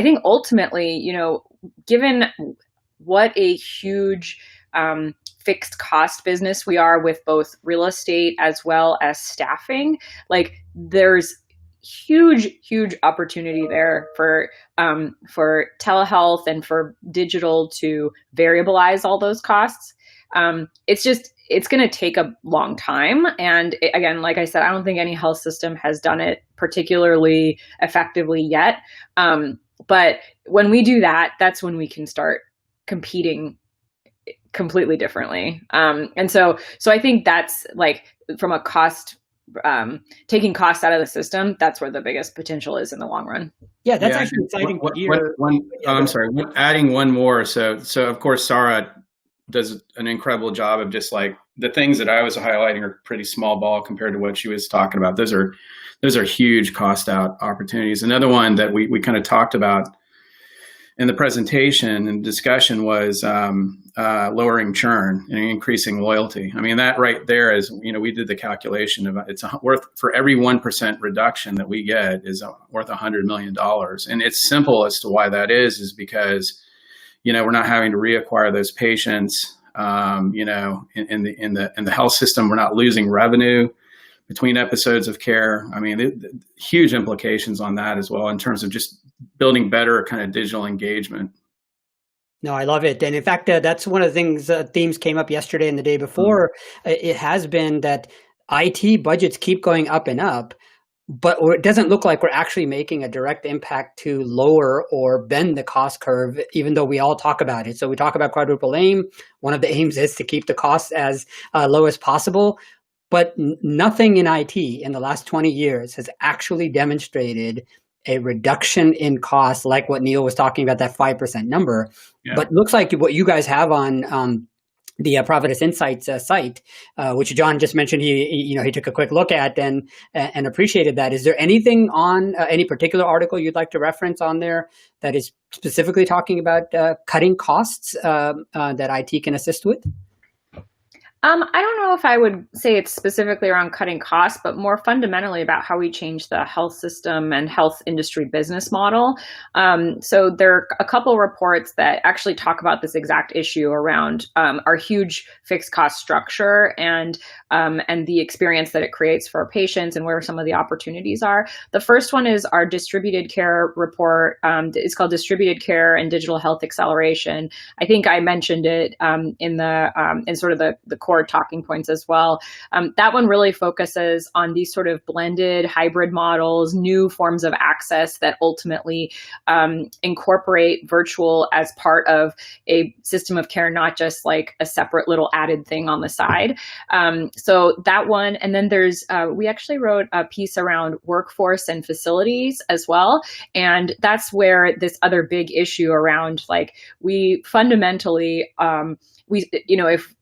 [SPEAKER 3] think ultimately, given what a huge fixed cost business we are with both real estate as well as staffing, like there's huge opportunity there for telehealth and for digital to variabilize all those costs. It's going to take a long time. And again, like I said, I don't think any health system has done it particularly effectively yet. But when we do that, that's when we can start competing completely differently. And so I think that's like from a cost, taking costs out of the system, that's where the biggest potential is in the long run.
[SPEAKER 1] Yeah, that's actually exciting to hear.
[SPEAKER 2] I'm sorry, adding one more. So of course, Sarah does an incredible job of just like the things that I was highlighting are pretty small ball compared to what she was talking about. Those are huge cost out opportunities. Another one that we kind of talked about in the presentation and discussion was lowering churn and increasing loyalty. I mean, that right there is, we did the calculation of it's worth, for every 1% reduction that we get is worth $100 million. And it's simple as to why that is because, we're not having to reacquire those patients. In the health system, we're not losing revenue between episodes of care. I mean, huge implications on that as well in terms of just building better kind of digital engagement.
[SPEAKER 1] No, I love it. And in fact, that's one of the things, themes came up yesterday and the day before. It has been that IT budgets keep going up and up, but it doesn't look like we're actually making a direct impact to lower or bend the cost curve, even though we all talk about it. So we talk about quadruple aim. One of the aims is to keep the costs as low as possible. But nothing in IT in the last 20 years has actually demonstrated a reduction in costs like what Neil was talking about, that 5% number. Yeah. But looks like what you guys have on the Providence Insights site, which John just mentioned, he took a quick look at and appreciated that. Is there anything on any particular article you'd like to reference on there that is specifically talking about cutting costs that IT can assist with?
[SPEAKER 3] I don't know if I would say it's specifically around cutting costs, but more fundamentally about how we change the health system and health industry business model. So there are a couple reports that actually talk about this exact issue around our huge fixed cost structure and the experience that it creates for patients and where some of the opportunities are. The first one is our distributed care report. It's called Distributed Care and Digital Health Acceleration. I think I mentioned it in sort of the core talking points as well. That one really focuses on these sort of blended hybrid models, new forms of access that ultimately incorporate virtual as part of a system of care, not just like a separate little added thing on the side. So that one, and then there's, we actually wrote a piece around workforce and facilities as well. And that's where this other big issue around, like, we fundamentally, if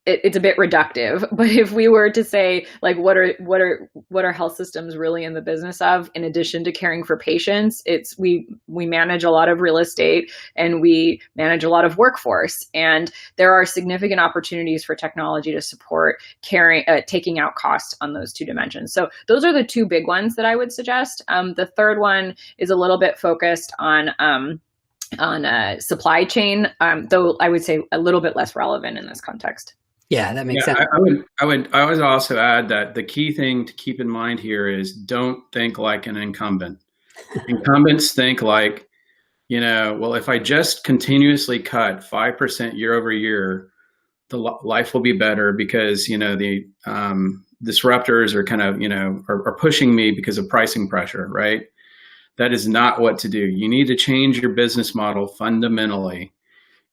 [SPEAKER 3] it's a bit reductive, but if we were to say, like, what are health systems really in the business of, in addition to caring for patients, it's we manage a lot of real estate and we manage a lot of workforce, and there are significant opportunities for technology to support taking out cost on those two dimensions. So those are the two big ones that I would suggest. The third one is a little bit focused on supply chain, though I would say a little bit less relevant in this context.
[SPEAKER 1] Yeah, that makes sense.
[SPEAKER 2] I would also add that the key thing to keep in mind here is don't think like an incumbent. Incumbents think like, well, if I just continuously cut 5% year over year, the life will be better because, the disruptors are kind of, are pushing me because of pricing pressure, right? That is not what to do. You need to change your business model fundamentally,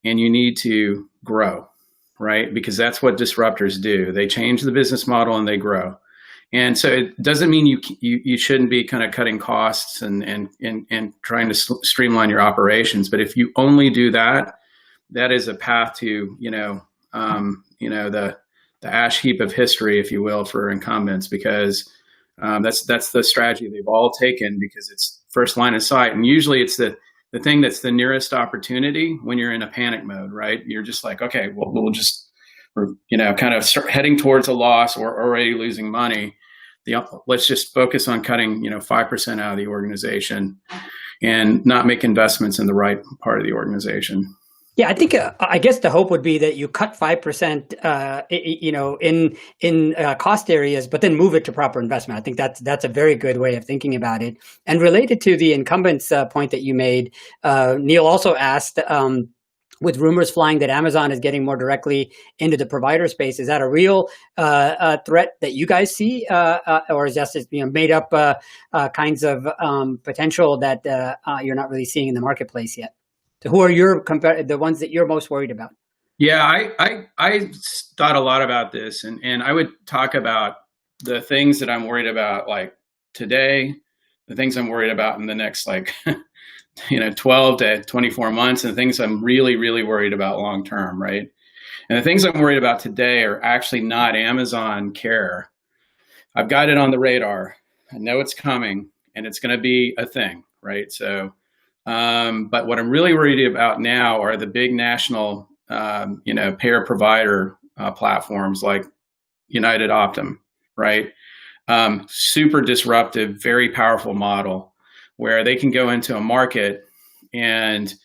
[SPEAKER 2] and you need to grow. Right? Because that's what disruptors do. They change the business model and they grow. And so it doesn't mean you shouldn't be kind of cutting costs and trying to streamline your operations. But if you only do that, that is a path to, the ash heap of history, if you will, for incumbents, because that's the strategy they've all taken because it's first line of sight. And usually it's the thing that's the nearest opportunity when you're in a panic mode, right? You're just like, okay, well, we're kind of start heading towards a loss or already losing money. Let's just focus on cutting, 5% out of the organization and not make investments in the right part of the organization.
[SPEAKER 1] Yeah, I think I guess the hope would be that you cut 5%, in cost areas, but then move it to proper investment. I think that's a very good way of thinking about it. And related to the incumbents point that you made, Neil also asked. With rumors flying that Amazon is getting more directly into the provider space, is that a real threat that you guys see, or is that just made up kinds of potential that you're not really seeing in the marketplace yet? So who are the ones that you're most worried about?
[SPEAKER 2] Yeah, I thought a lot about this, and I would talk about the things that I'm worried about, like today, the things I'm worried about in the next 12 to 24 months, and things I'm really, really worried about long term, right? And the things I'm worried about today are actually not Amazon Care. I've got it on the radar. I know it's coming, and it's going to be a thing, right? So, but what I'm really worried about now are the big national, payer provider platforms like United Optum, right? Super disruptive, very powerful model, where they can go into a market and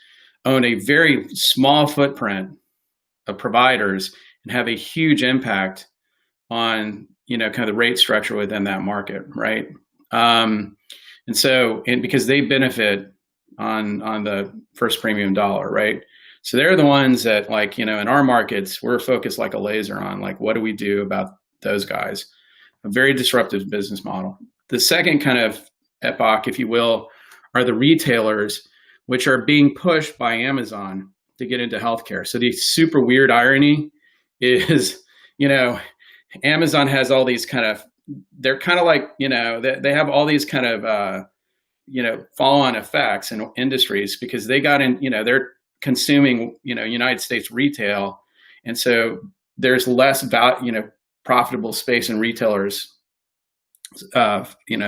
[SPEAKER 2] own a very small footprint of providers and have a huge impact on, kind of the rate structure within that market, right? And because they benefit on the first premium dollar, right? So they're the ones that, in our markets, we're focused like a laser on, what do we do about those guys? A very disruptive business model. The second kind of epoch, if you will, are the retailers, which are being pushed by Amazon to get into healthcare. So the super weird irony is, Amazon has all these they're kind of like, they have all these kind of, follow-on effects in industries because they got in, they're consuming, United States retail. And so there's less profitable space in retailers,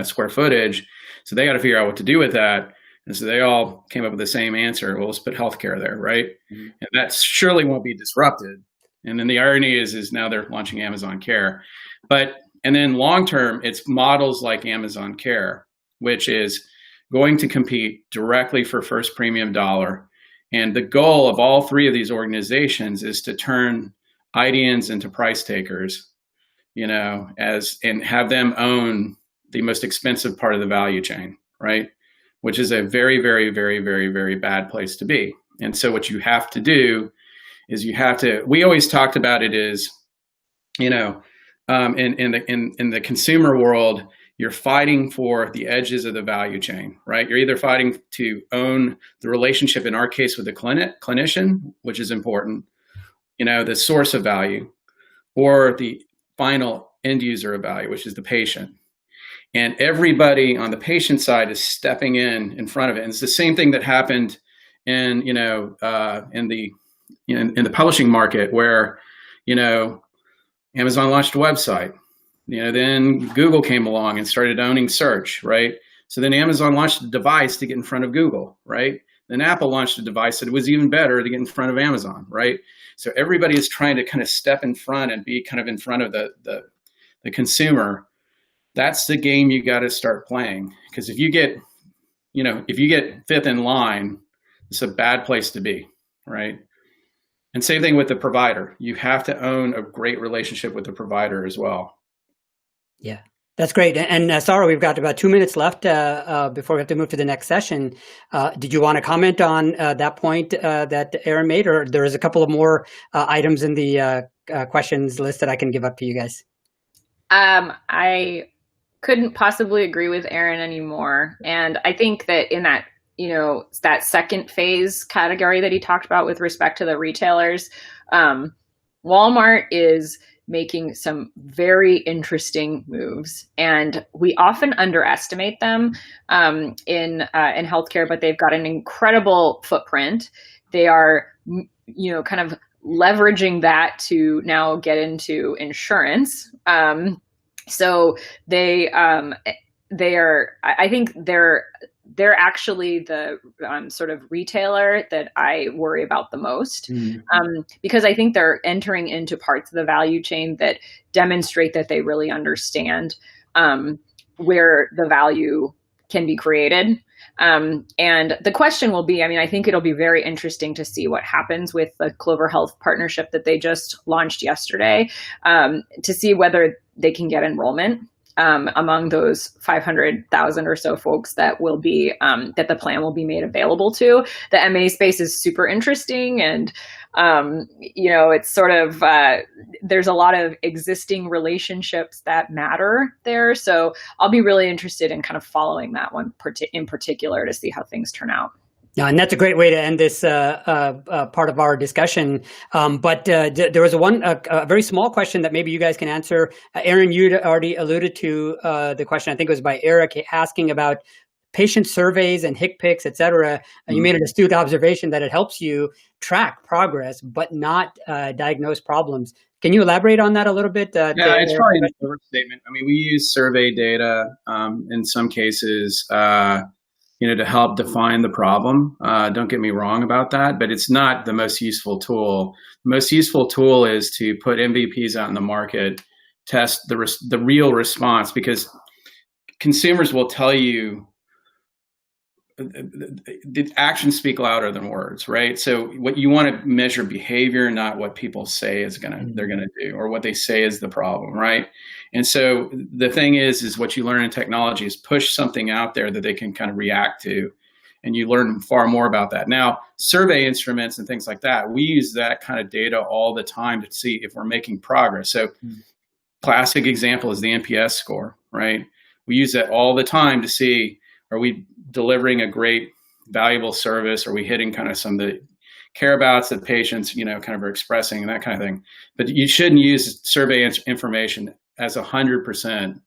[SPEAKER 2] square footage. So they got to figure out what to do with that. And so they all came up with the same answer. Well, let's put healthcare there, right? Mm-hmm. And that surely won't be disrupted. And then the irony is now they're launching Amazon Care. And then long term, it's models like Amazon Care, which is going to compete directly for first premium dollar. And the goal of all three of these organizations is to turn IDNs into price takers, and have them own the most expensive part of the value chain, right? Which is a very, very, very, very, very bad place to be. And so what you have to do is we always talked about it as, in the consumer world, you're fighting for the edges of the value chain, right? You're either fighting to own the relationship, in our case with the clinician, which is important, the source of value, or the final end user of value, which is the patient. And everybody on the patient side is stepping in front of it. And it's the same thing that happened in the publishing market, where, Amazon launched a website. Then Google came along and started owning search, right? So then Amazon launched a device to get in front of Google, right? Then Apple launched a device that was even better to get in front of Amazon, right? So everybody is trying to kind of step in front and be kind of in front of the consumer. That's the game you got to start playing, because if you get fifth in line, it's a bad place to be, right? And same thing with the provider. You have to own a great relationship with the provider as well.
[SPEAKER 1] Yeah, that's great. And Sarah, we've got about 2 minutes left before we have to move to the next session. Did you want to comment on that point that Aaron made, or there is a couple of more items in the questions list that I can give up to you guys?
[SPEAKER 3] I couldn't possibly agree with Aaron anymore. And I think that in that, that second phase category that he talked about with respect to the retailers, Walmart is making some very interesting moves, and we often underestimate them in healthcare, but they've got an incredible footprint. They are, kind of leveraging that to now get into insurance. So they are, I think they're actually the sort of retailer that I worry about the most, because I think they're entering into parts of the value chain that demonstrate that they really understand where the value can be created. And the question will be, I mean, I think it'll be very interesting to see what happens with the Clover Health partnership that they just launched yesterday, to see whether they can get enrollment among those 500,000 or so folks that will be that the plan will be made available to. The MA space is super interesting, and it's sort of there's a lot of existing relationships that matter there. So I'll be really interested in kind of following that one in particular to see how things turn out.
[SPEAKER 1] Yeah, and that's a great way to end this part of our discussion. But there was a very small question that maybe you guys can answer. Aaron, you'd already alluded to the question. I think it was by Eric asking about patient surveys and HCPCS, et cetera. You made an astute observation that it helps you track progress, but not diagnose problems. Can you elaborate on that a little bit?
[SPEAKER 2] Yeah, it's probably an overstatement. I mean, we use survey data in some cases, to help define the problem. Don't get me wrong about that, but it's not the most useful tool. The most useful tool is to put MVPs out in the market, test the real response, because consumers will tell you the actions speak louder than words, right? So what you want to measure behavior, not what people say they're gonna do, or what they say is the problem, right? And so the thing is what you learn in technology is push something out there that they can kind of react to, and you learn far more about that. Now, survey instruments and things like that, we use that kind of data all the time to see if we're making progress. So classic example is the NPS score, right? We use that all the time to see, are we delivering a great, valuable service? Are we hitting kind of some of the care abouts that patients, kind of are expressing and that kind of thing? But you shouldn't use survey information as 100%,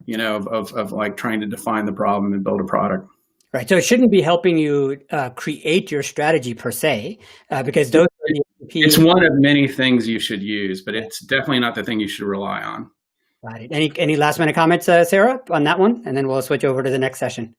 [SPEAKER 2] of like trying to define the problem and build a product.
[SPEAKER 1] Right. So it shouldn't be helping you create your strategy per se, because those are the
[SPEAKER 2] it's one of many things you should use, but it's definitely not the thing you should rely on.
[SPEAKER 1] Got it. Any last minute comments, Sarah, on that one? And then we'll switch over to the next session.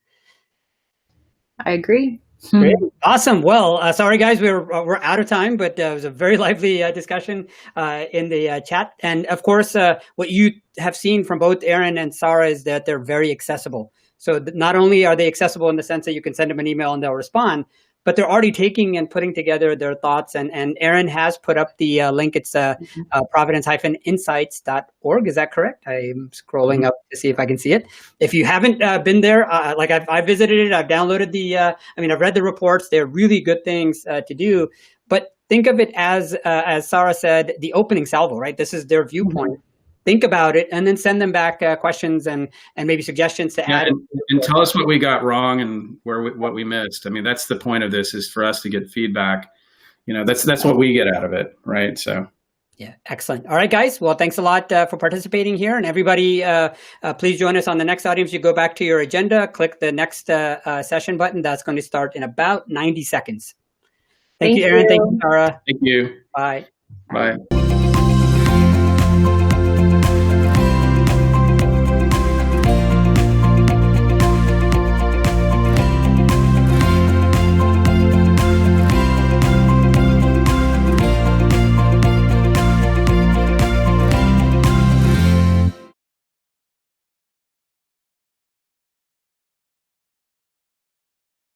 [SPEAKER 3] I agree.
[SPEAKER 1] Great. Awesome. Well, sorry guys, we're out of time, but it was a very lively discussion in the chat. And of course, what you have seen from both Aaron and Sarah is that they're very accessible. So not only are they accessible in the sense that you can send them an email and they'll respond, but they're already taking and putting together their thoughts. And Aaron has put up the link. It's providence-insights.org. Is that correct? I'm scrolling up to see if I can see it. If you haven't been there, I visited it. I've downloaded I've read the reports. They're really good things to do. But think of it as Sarah said, the opening salvo, right? This is their viewpoint. Mm-hmm. Think about it, and then send them back questions and maybe suggestions to add.
[SPEAKER 2] And tell us what we got wrong and what we missed. I mean, that's the point of this, is for us to get feedback. That's what we get out of it, right? So.
[SPEAKER 1] Yeah, excellent. All right, guys. Well, thanks a lot for participating here, and everybody, please join us on the next audience. You go back to your agenda, click the next session button. That's going to start in about 90 seconds. Thank you, Aaron. Thank you, Sarah.
[SPEAKER 2] Thank you.
[SPEAKER 1] Bye.
[SPEAKER 2] Bye.